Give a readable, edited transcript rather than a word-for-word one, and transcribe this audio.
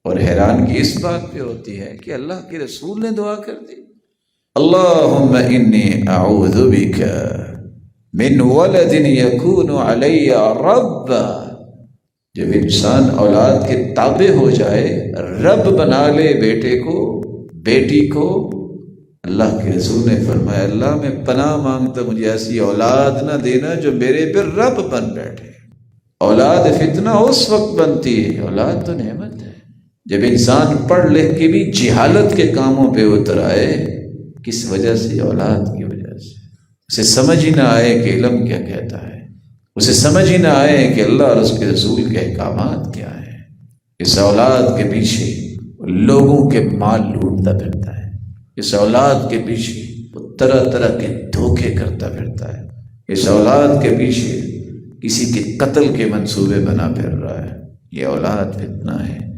اور حیرانگی اس بات پہ ہوتی ہے کہ اللہ کے رسول نے دعا کر دی، اللہم انی اعوذ بک من ولد یکون علی ربا۔ جب انسان اولاد کے تابع ہو جائے، رب بنا لے بیٹے کو، بیٹی کو، اللہ کے رسول نے فرمایا اللہ میں پناہ مانگتا مجھے ایسی اولاد نہ دینا جو میرے پہ رب بن بیٹھے۔ اولاد فتنہ اس وقت بنتی ہے، اولاد تو نعمت ہے جب انسان پڑھ لکھ کے بھی جہالت کے کاموں پہ اتر آئے۔ کس وجہ سے؟ اولاد کی وجہ سے۔ اسے سمجھ ہی نہ آئے کہ علم کیا کہتا ہے، اسے سمجھ ہی نہ آئے کہ اللہ اور اس کے رسول کے احکامات کیا ہیں۔ اس اولاد کے پیچھے لوگوں کے مال لوٹتا پھرتا ہے، اس اولاد کے پیچھے وہ طرح طرح کے دھوکے کرتا پھرتا ہے، اس اولاد کے پیچھے کسی کے قتل کے منصوبے بنا پھر رہا ہے۔ یہ اولاد فتنہ ہے۔